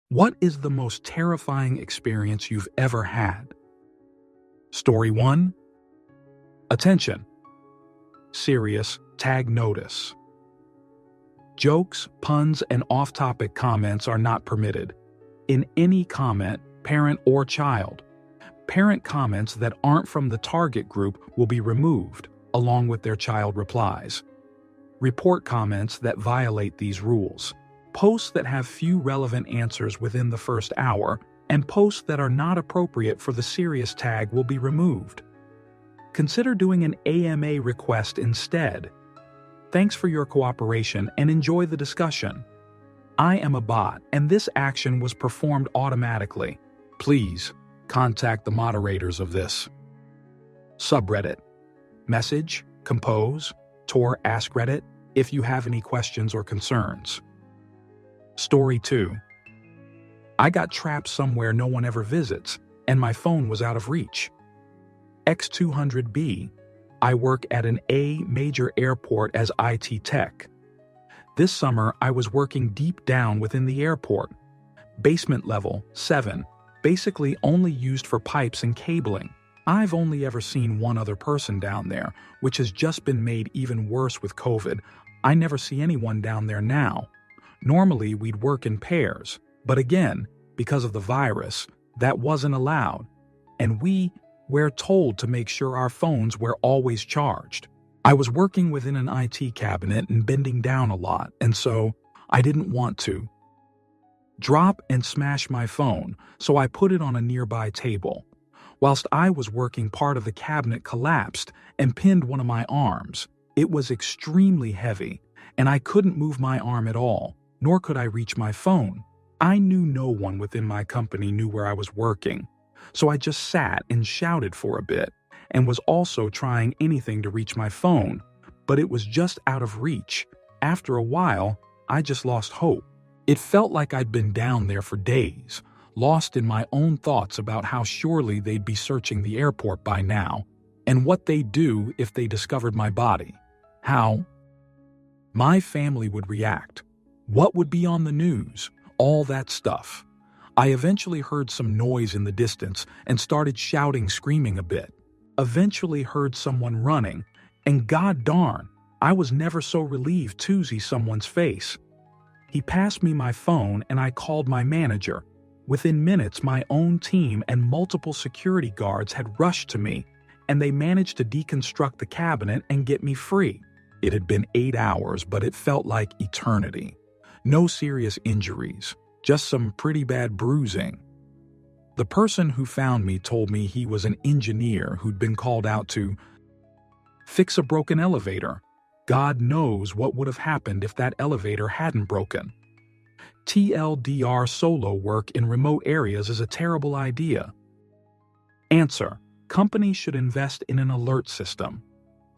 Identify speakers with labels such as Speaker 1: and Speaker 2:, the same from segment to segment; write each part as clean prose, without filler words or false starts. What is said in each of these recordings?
Speaker 1: What is the most terrifying experience you've ever had? Story 1. Attention. Serious tag notice. Jokes, puns, and off-topic comments are not permitted. In any comment, parent or child. Parent comments that aren't from the target group will be removed, along with their child replies. Report comments that violate these rules. Posts that have few relevant answers within the first hour, and posts that are not appropriate for the serious tag will be removed. Consider doing an AMA request instead. Thanks for your cooperation and enjoy the discussion. I am a bot, and this action was performed automatically. Please contact the moderators of this. Subreddit. Message, compose, Tor Ask Reddit if you have any questions or concerns. Story 2. I got trapped somewhere no one ever visits, and my phone was out of reach. X200B. I work at an A major airport as IT tech. This summer, I was working deep down within the airport. Basement level, 7, basically only used for pipes and cabling. I've only ever seen one other person down there, which has just been made even worse with COVID. I never see anyone down there now. Normally, we'd work in pairs, but again, because of the virus, that wasn't allowed. And we're told to make sure our phones were always charged. I was working within an IT cabinet and bending down a lot, and so I didn't want to drop and smash my phone, so I put it on a nearby table. Whilst I was working, part of the cabinet collapsed and pinned one of my arms. It was extremely heavy, and I couldn't move my arm at all, nor could I reach my phone. I knew no one within my company knew where I was working, so I just sat and shouted for a bit, and was also trying anything to reach my phone, but it was just out of reach. After a while, I just lost hope. It felt like I'd been down there for days, lost in my own thoughts about how surely they'd be searching the airport by now, and what they'd do if they discovered my body. How my family would react. What would be on the news? All that stuff. I eventually heard some noise in the distance and started shouting, screaming a bit. Eventually heard someone running, and god darn, I was never so relieved to see someone's face. He passed me my phone and I called my manager. Within minutes, my own team and multiple security guards had rushed to me, and they managed to deconstruct the cabinet and get me free. It had been 8 hours, but it felt like eternity. No serious injuries, just some pretty bad bruising. The person who found me told me he was an engineer who'd been called out to fix a broken elevator. God knows what would have happened if that elevator hadn't broken. TLDR, solo work in remote areas is a terrible idea. Answer. Companies should invest in an alert system,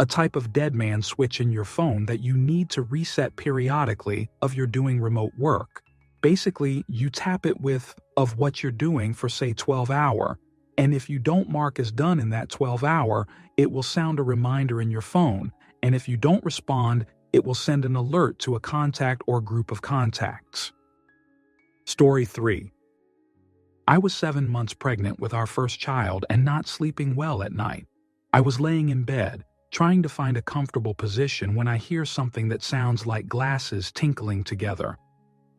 Speaker 1: a type of dead man switch in your phone that you need to reset periodically if you're doing remote work. Basically, you tap it with of what you're doing for say 12 hours, and if you don't mark as done in that 12 hours, it will sound a reminder in your phone, and if you don't respond, it will send an alert to a contact or group of contacts. Story 3. I was 7 months pregnant with our first child and not sleeping well at night. I was laying in bed, trying to find a comfortable position when I hear something that sounds like glasses tinkling together.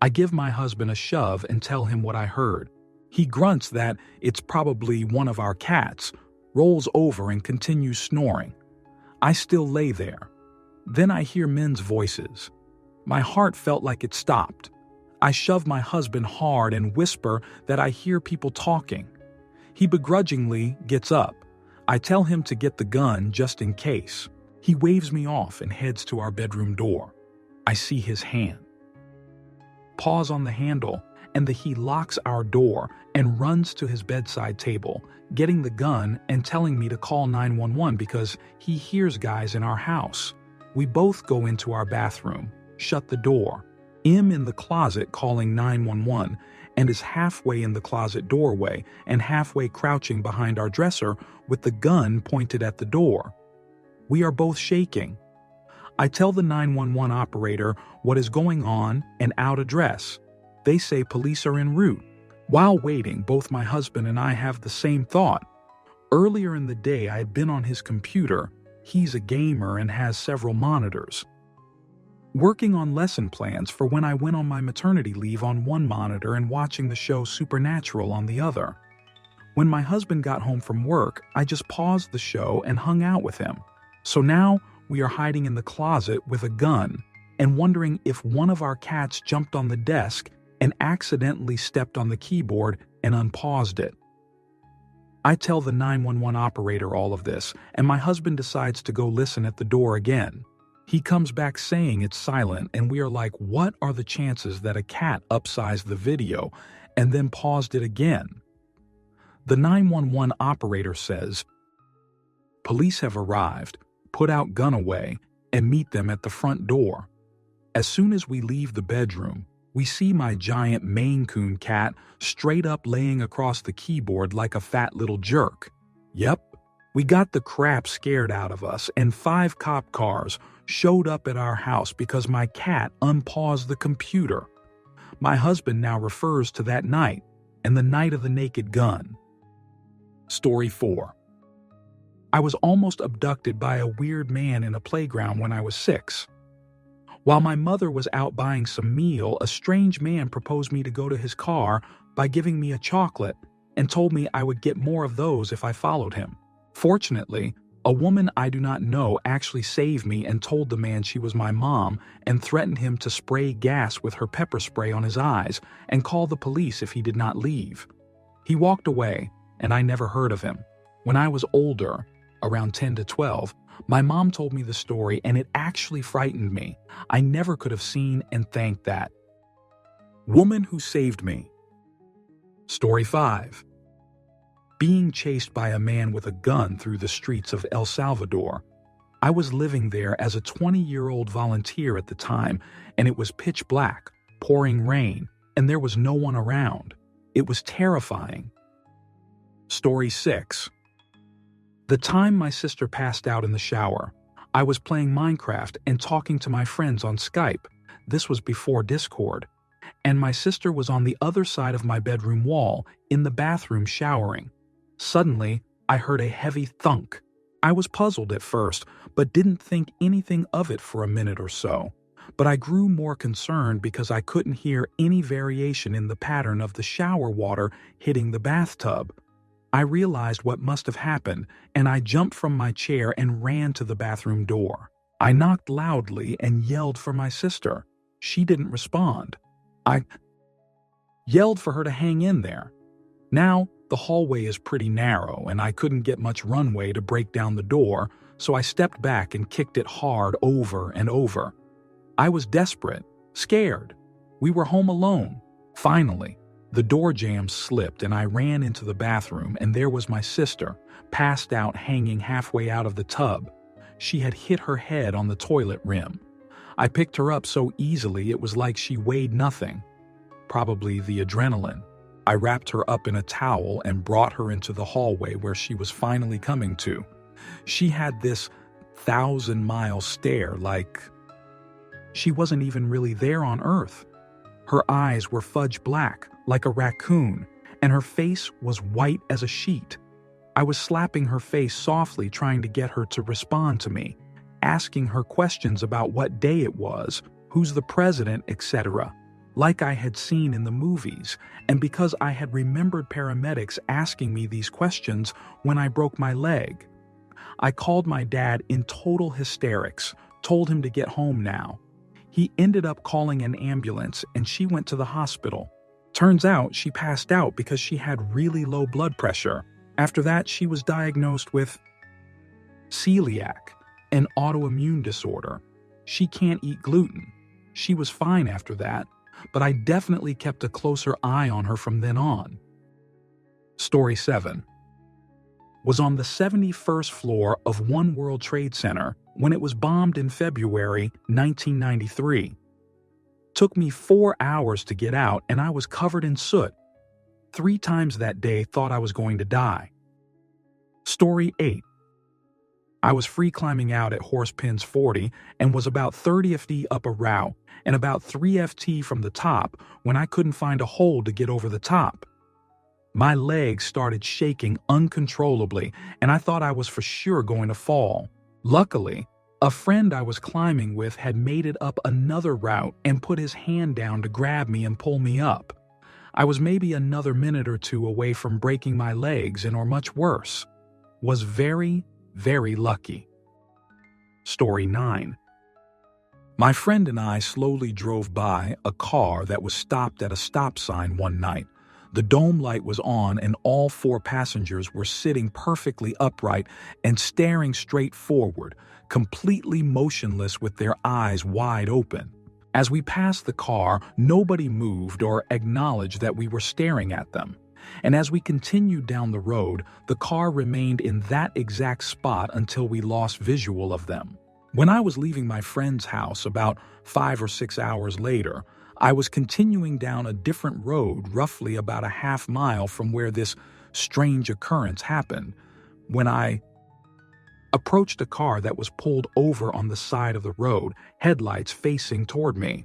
Speaker 1: I give my husband a shove and tell him what I heard. He grunts that it's probably one of our cats, rolls over and continues snoring. I still lay there. Then I hear men's voices. My heart felt like it stopped. I shove my husband hard and whisper that I hear people talking. He begrudgingly gets up. I tell him to get the gun just in case. He waves me off and heads to our bedroom door. I see his hand. Pause on the handle, and he locks our door and runs to his bedside table, getting the gun and telling me to call 911 because he hears guys in our house. We both go into our bathroom, shut the door. I'm in the closet calling 911 and is halfway in the closet doorway and halfway crouching behind our dresser with the gun pointed at the door. We are both shaking. I tell the 911 operator what is going on and out address. They say police are en route. While waiting, both my husband and I have the same thought. Earlier in the day, I had been on his computer. He's a gamer and has several monitors. Working on lesson plans for when I went on my maternity leave on one monitor and watching the show Supernatural on the other. When my husband got home from work, I just paused the show and hung out with him. So now we are hiding in the closet with a gun and wondering if one of our cats jumped on the desk and accidentally stepped on the keyboard and unpaused it. I tell the 911 operator all of this, and my husband decides to go listen at the door again. He comes back saying it's silent, and we are like, what are the chances that a cat upsized the video and then paused it again? The 911 operator says, "Police have arrived, put out gun away, and meet them at the front door." As soon as we leave the bedroom, we see my giant Maine Coon cat straight up laying across the keyboard like a fat little jerk. Yep, we got the crap scared out of us, and 5 cop cars showed up at our house because my cat unpaused the computer. My husband now refers to that night and the night of the naked gun. Story 4. I was almost abducted by a weird man in a playground when I was 6. While my mother was out buying some meal, a strange man proposed me to go to his car by giving me a chocolate and told me I would get more of those if I followed him. Fortunately, a woman I do not know actually saved me and told the man she was my mom and threatened him to spray gas with her pepper spray on his eyes and call the police if he did not leave. He walked away, and I never heard of him. When I was older, around 10 to 12, my mom told me the story and it actually frightened me. I never could have seen and thanked that. Woman who saved me. Story 5. Being chased by a man with a gun through the streets of El Salvador. I was living there as a 20-year-old volunteer at the time, and it was pitch black, pouring rain, and there was no one around. It was terrifying. Story 6. The time my sister passed out in the shower, I was playing Minecraft and talking to my friends on Skype. This was before Discord. And my sister was on the other side of my bedroom wall, in the bathroom showering. Suddenly, I heard a heavy thunk. I was puzzled at first, but didn't think anything of it for a minute or so. But I grew more concerned because I couldn't hear any variation in the pattern of the shower water hitting the bathtub. I realized what must have happened, and I jumped from my chair and ran to the bathroom door. I knocked loudly and yelled for my sister. She didn't respond. I yelled for her to hang in there. Now, the hallway is pretty narrow, and I couldn't get much runway to break down the door, so I stepped back and kicked it hard over and over. I was desperate, scared. We were home alone. Finally, the door jamb slipped and I ran into the bathroom, and there was my sister, passed out, hanging halfway out of the tub. She had hit her head on the toilet rim. I picked her up so easily it was like she weighed nothing. Probably the adrenaline. I wrapped her up in a towel and brought her into the hallway where she was finally coming to. She had this 1,000-mile stare, like she wasn't even really there on Earth. Her eyes were fudge black, like a raccoon, and her face was white as a sheet. I was slapping her face softly, trying to get her to respond to me, asking her questions about what day it was, who's the president, etc., like I had seen in the movies, and because I had remembered paramedics asking me these questions when I broke my leg. I called my dad in total hysterics, told him to get home now. He ended up calling an ambulance, and she went to the hospital. Turns out she passed out because she had really low blood pressure. After that, she was diagnosed with celiac, an autoimmune disorder. She can't eat gluten. She was fine after that, but I definitely kept a closer eye on her from then on. Story 7. Was on the 71st floor of One World Trade Center when it was bombed in February 1993. Took me 4 hours to get out, and I was covered in soot. 3 times that day thought I was going to die. Story 8. I was free climbing out at horse pins 40 and was about 30 FT up a route and about 3 FT from the top when I couldn't find a hole to get over the top. My legs started shaking uncontrollably and I thought I was for sure going to fall. Luckily, a friend I was climbing with had made it up another route and put his hand down to grab me and pull me up. I was maybe another minute or two away from breaking my legs and or much worse. Was very, very lucky. Story 9. My friend and I slowly drove by a car that was stopped at a stop sign one night. The dome light was on and all 4 passengers were sitting perfectly upright and staring straight forward, completely motionless with their eyes wide open. As we passed the car, nobody moved or acknowledged that we were staring at them. And as we continued down the road, the car remained in that exact spot until we lost visual of them. When I was leaving my friend's house about 5 or 6 hours later, I was continuing down a different road roughly about a half mile from where this strange occurrence happened when I approached a car that was pulled over on the side of the road, headlights facing toward me.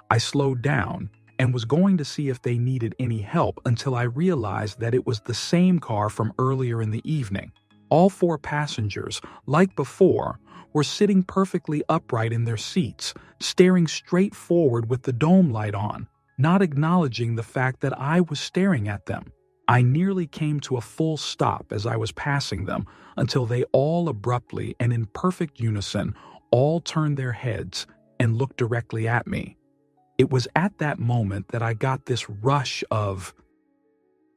Speaker 1: I slowed down and was going to see if they needed any help until I realized that it was the same car from earlier in the evening. All 4 passengers, like before, were sitting perfectly upright in their seats, staring straight forward with the dome light on, not acknowledging the fact that I was staring at them. I nearly came to a full stop as I was passing them until they all abruptly and in perfect unison all turned their heads and looked directly at me. It was at that moment that I got this rush of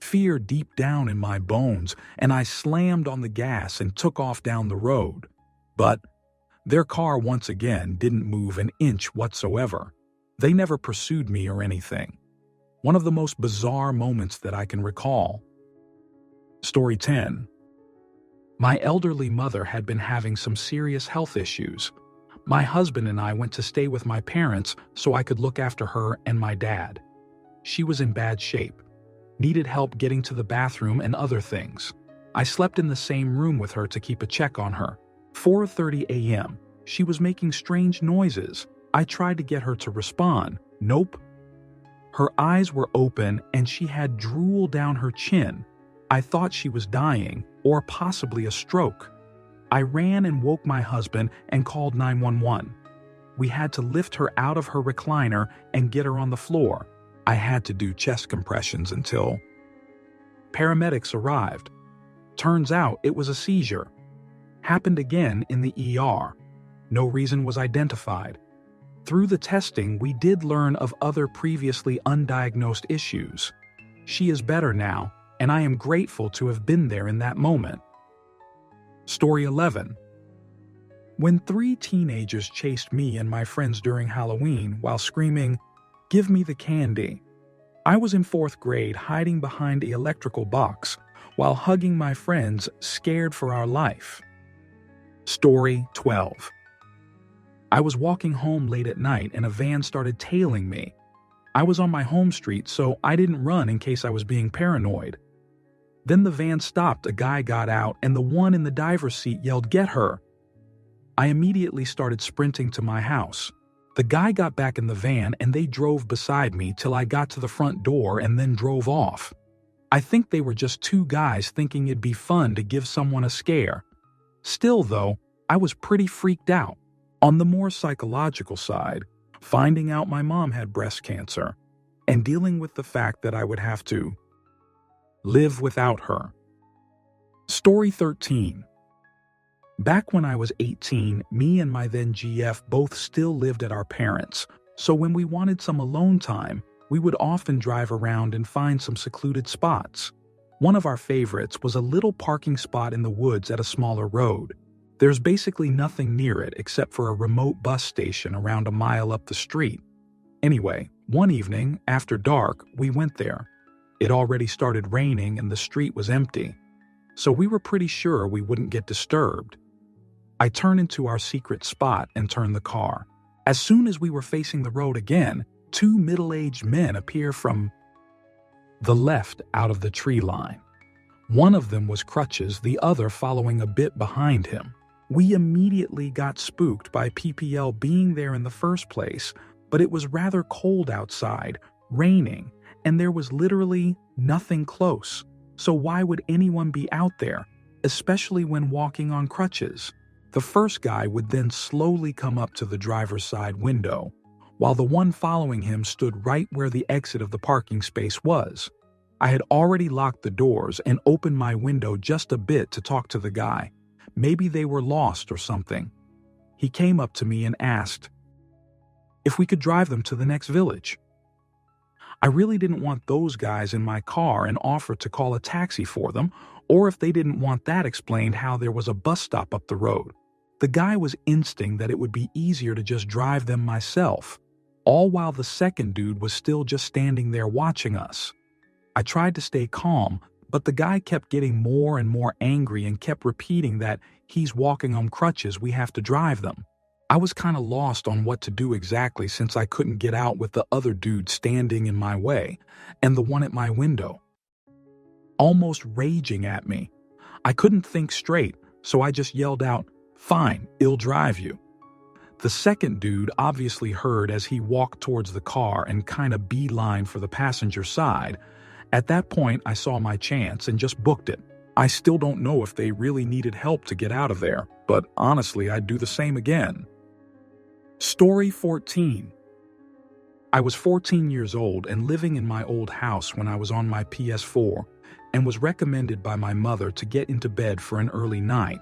Speaker 1: fear deep down in my bones, and I slammed on the gas and took off down the road. But their car once again didn't move an inch whatsoever. They never pursued me or anything. One of the most bizarre moments that I can recall. Story 10. My elderly mother had been having some serious health issues. My husband and I went to stay with my parents so I could look after her and my dad. She was in bad shape, needed help getting to the bathroom and other things. I slept in the same room with her to keep a check on her. 4:30 a.m. She was making strange noises. I tried to get her to respond. Nope. Her eyes were open and she had drool down her chin. I thought she was dying or possibly a stroke. I ran and woke my husband and called 911. We had to lift her out of her recliner and get her on the floor. I had to do chest compressions until paramedics arrived. Turns out it was a seizure. Happened again in the ER. No reason was identified. Through the testing, we did learn of other previously undiagnosed issues. She is better now, and I am grateful to have been there in that moment. Story 11. When 3 teenagers chased me and my friends during Halloween while screaming, "Give me the candy," I was in 4th grade hiding behind the electrical box while hugging my friends, scared for our life. Story 12. I was walking home late at night and a van started tailing me. I was on my home street, so I didn't run in case I was being paranoid. Then the van stopped, a guy got out, and the one in the driver's seat yelled, "Get her!" I immediately started sprinting to my house. The guy got back in the van and they drove beside me till I got to the front door and then drove off. I think they were just 2 guys thinking it'd be fun to give someone a scare. Still, though, I was pretty freaked out. On the more psychological side, finding out my mom had breast cancer and dealing with the fact that I would have to live without her. Story 13. Back when I was 18, me and my then GF both still lived at our parents', so when we wanted some alone time, we would often drive around and find some secluded spots. One of our favorites was a little parking spot in the woods at a smaller road. There's basically nothing near it except for a remote bus station around a mile up the street. Anyway, one evening, after dark, we went there. It already started raining and the street was empty, so we were pretty sure we wouldn't get disturbed. I turned into our secret spot and turned the car. As soon as we were facing the road again, 2 middle-aged men appear from the left out of the tree line. One of them was crutches, the other following a bit behind him. We immediately got spooked by PPL being there in the first place, but it was rather cold outside, raining, and there was literally nothing close. So why would anyone be out there, especially when walking on crutches? The first guy would then slowly come up to the driver's side window, while the one following him stood right where the exit of the parking space was. I had already locked the doors and opened my window just a bit to talk to the guy. Maybe they were lost or something. He came up to me and asked if we could drive them to the next village. I really didn't want those guys in my car and offered to call a taxi for them, or if they didn't want that explained, how there was a bus stop up the road. The guy was insting that it would be easier to just drive them myself, all while the second dude was still just standing there watching us. I tried to stay calm, but the guy kept getting more and more angry and kept repeating that he's walking on crutches, we have to drive them. I was kind of lost on what to do exactly, since I couldn't get out with the other dude standing in my way and the one at my window almost raging at me. I couldn't think straight, so I just yelled out, "Fine, I'll drive you." The second dude obviously heard as he walked towards the car and kind of beeline for the passenger side. At that point, I saw my chance and just booked it. I still don't know if they really needed help to get out of there, but honestly, I'd do the same again. Story 14. I was 14 years old and living in my old house when I was on my PS4 and was recommended by my mother to get into bed for an early night.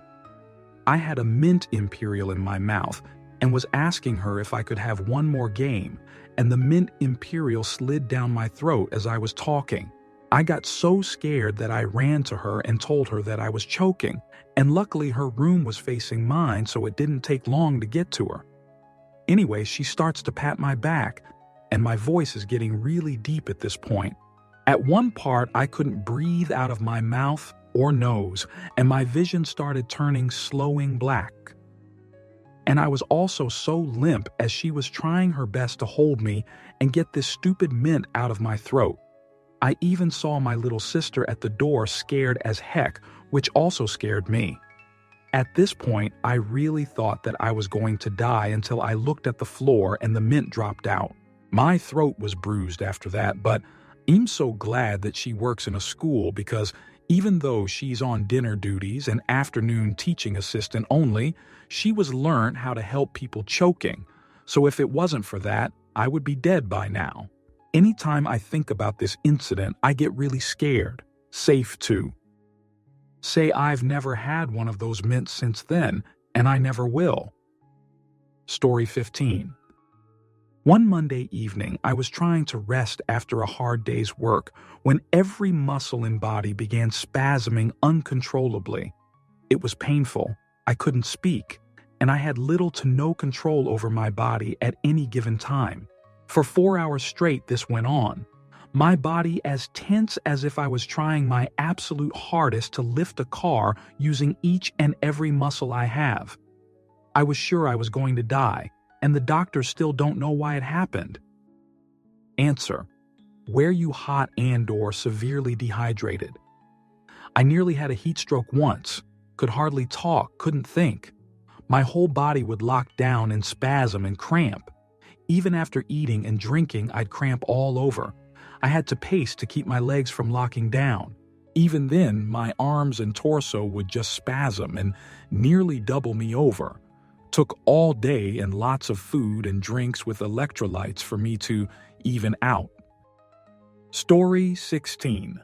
Speaker 1: I had a mint imperial in my mouth and was asking her if I could have one more game, and the mint imperial slid down my throat as I was talking. I got so scared that I ran to her and told her that I was choking, and luckily her room was facing mine, so it didn't take long to get to her. Anyway, she starts to pat my back, and my voice is getting really deep at this point. At one part, I couldn't breathe out of my mouth or nose, and my vision started turning slowing black. And I was also so limp as she was trying her best to hold me and get this stupid mint out of my throat. I even saw my little sister at the door scared as heck, which also scared me. At this point, I really thought that I was going to die until I looked at the floor and the mint dropped out. My throat was bruised after that, but I'm so glad that she works in a school, because even though she's on dinner duties and afternoon teaching assistant only, she was learned how to help people choking. So if it wasn't for that, I would be dead by now. Anytime I think about this incident, I get really scared. Safe too. Say I've never had one of those mints since then, and I never will. Story 15. One Monday evening, I was trying to rest after a hard day's work when every muscle in body began spasming uncontrollably. It was painful, I couldn't speak, and I had little to no control over my body at any given time. For 4 hours straight this went on, my body as tense as if I was trying my absolute hardest to lift a car using each and every muscle I have. I was sure I was going to die, and the doctors still don't know why it happened. Answer: were you hot and/or severely dehydrated? I nearly had a heat stroke once, could hardly talk, couldn't think. My whole body would lock down and spasm and cramp. Even after eating and drinking, I'd cramp all over. I had to pace to keep my legs from locking down. Even then, my arms and torso would just spasm and nearly double me over. Took all day and lots of food and drinks with electrolytes for me to even out. Story 16.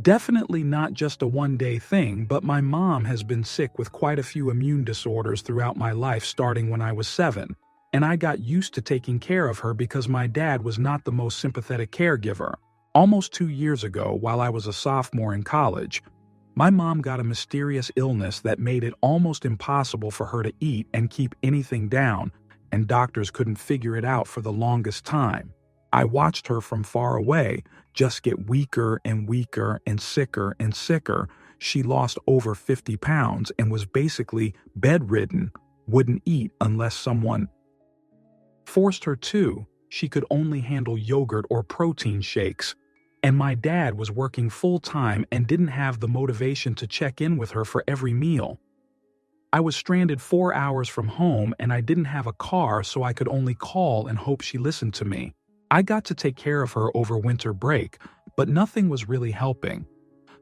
Speaker 1: Definitely not just a one-day thing, but my mom has been sick with quite a few immune disorders throughout my life, starting when I was 7. And I got used to taking care of her because my dad was not the most sympathetic caregiver. Almost 2 years ago, while I was a sophomore in college, my mom got a mysterious illness that made it almost impossible for her to eat and keep anything down, and doctors couldn't figure it out for the longest time. I watched her from far away just get weaker and weaker and sicker. She lost over 50 pounds and was basically bedridden, wouldn't eat unless someone forced her to. She could only handle yogurt or protein shakes. And my dad was working full-time and didn't have the motivation to check in with her for every meal. I was stranded 4 hours from home and I didn't have a car, so I could only call and hope she listened to me. I got to take care of her over winter break, but nothing was really helping.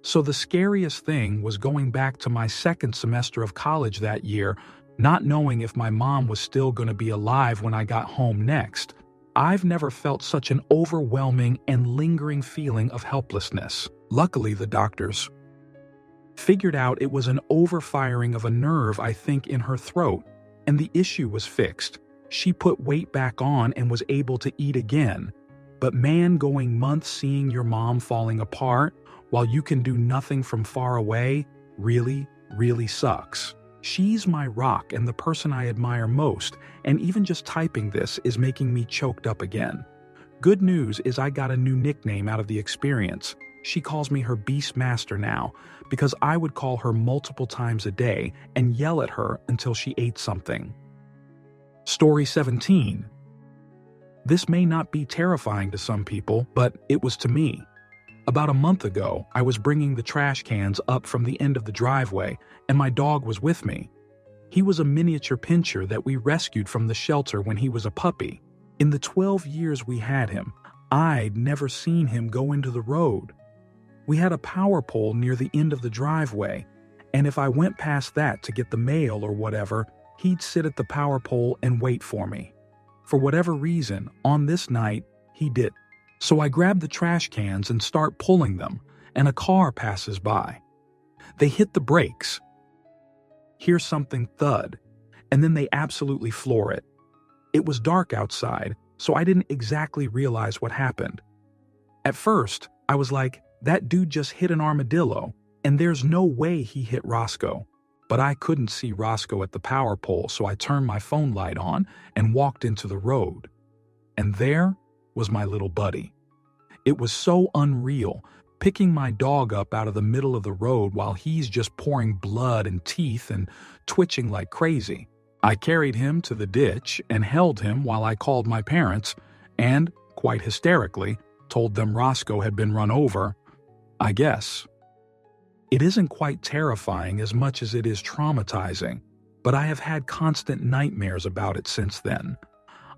Speaker 1: So the scariest thing was going back to my second semester of college that year, not knowing if my mom was still going to be alive when I got home next. I've never felt such an overwhelming and lingering feeling of helplessness. Luckily, the doctors figured out it was an overfiring of a nerve, I think, in her throat, and the issue was fixed. She put weight back on and was able to eat again. But man, going months seeing your mom falling apart while you can do nothing from far away really, really sucks. She's my rock and the person I admire most, and even just typing this is making me choked up again. Good news is I got a new nickname out of the experience. She calls me her Beast Master now, because I would call her multiple times a day and yell at her until she ate something. Story 17. This may not be terrifying to some people, but it was to me. About a month ago, I was bringing the trash cans up from the end of the driveway, and my dog was with me. He was a miniature pinscher that we rescued from the shelter when he was a puppy. In the 12 years we had him, I'd never seen him go into the road. We had a power pole near the end of the driveway, and if I went past that to get the mail or whatever, he'd sit at the power pole and wait for me. For whatever reason, on this night, he did. So I grab the trash cans and start pulling them, and a car passes by. They hit the brakes, hear something thud, and then they absolutely floor it. It was dark outside, so I didn't exactly realize what happened. At first, I was like, that dude just hit an armadillo, and there's no way he hit Roscoe. But I couldn't see Roscoe at the power pole, so I turned my phone light on and walked into the road. And there was my little buddy. It was so unreal, picking my dog up out of the middle of the road while he's just pouring blood and teeth and twitching like crazy. I carried him to the ditch and held him while I called my parents and, quite hysterically, told them Roscoe had been run over, I guess. It isn't quite terrifying as much as it is traumatizing, but I have had constant nightmares about it since then.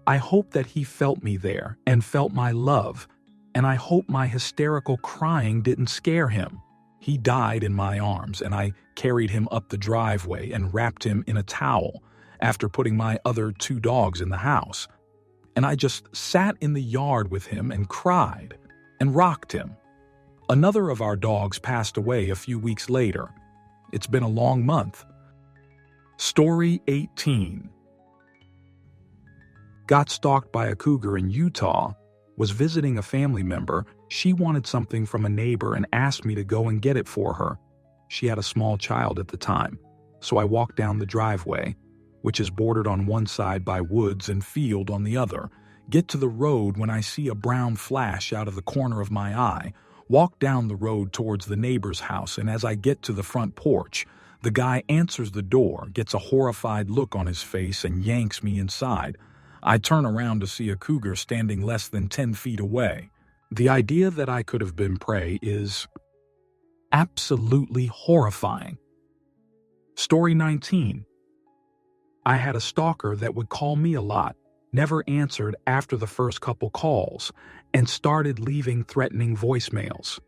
Speaker 1: I hope that he felt me there and felt my love, and I hope my hysterical crying didn't scare him. He died in my arms, and I carried him up the driveway and wrapped him in a towel after putting my other 2 dogs in the house. And I just sat in the yard with him and cried and rocked him. Another of our dogs passed away a few weeks later. It's been a long month. Story 18. Got stalked by a cougar in Utah. Was visiting a family member. She wanted something from a neighbor and asked me to go and get it for her. She had a small child at the time, so I walked down the driveway, which is bordered on one side by woods and field on the other, get to the road when I see a brown flash out of the corner of my eye, walk down the road towards the neighbor's house, and as I get to the front porch, the guy answers the door, gets a horrified look on his face, and yanks me inside. I turn around to see a cougar standing less than 10 feet away. The idea that I could have been prey is absolutely horrifying. Story 19. I had a stalker that would call me a lot, never answered after the first couple calls, and started leaving threatening voicemails.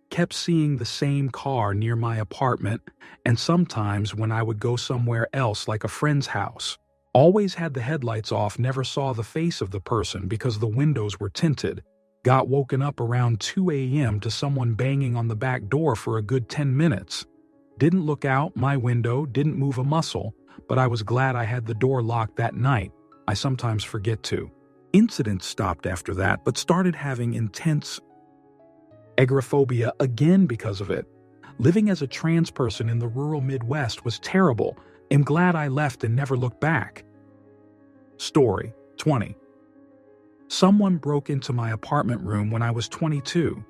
Speaker 1: Kept seeing the same car near my apartment, and sometimes when I would go somewhere else like a friend's house. Always had the headlights off, never saw the face of the person because the windows were tinted. Got woken up around 2 a.m. to someone banging on the back door for a good 10 minutes. Didn't look out my window, didn't move a muscle, but I was glad I had the door locked that night. I sometimes forget to. Incidents stopped after that, but started having intense agoraphobia again because of it. Living as a trans person in the rural Midwest was terrible. Am glad I left and never looked back. Story 20. Someone broke into my apartment room when I was 22.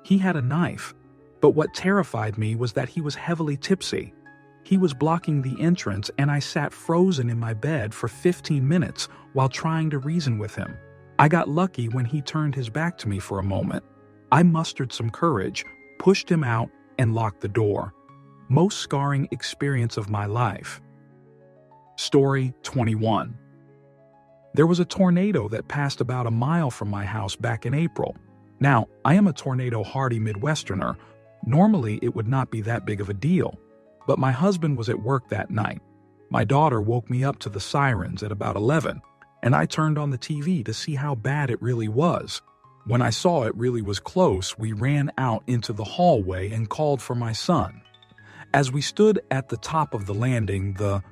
Speaker 1: He had a knife, but what terrified me was that he was heavily tipsy. He was blocking the entrance, and I sat frozen in my bed for 15 minutes while trying to reason with him. I got lucky when he turned his back to me for a moment. I mustered some courage, pushed him out, and locked the door. Most scarring experience of my life. Story 21. There was a tornado that passed about a mile from my house back in April. Now, I am a tornado-hardy Midwesterner. Normally, it would not be that big of a deal. But my husband was at work that night. My daughter woke me up to the sirens at about 11, and I turned on the TV to see how bad it really was. When I saw it really was close, we ran out into the hallway and called for my son. As we stood at the top of the landing, the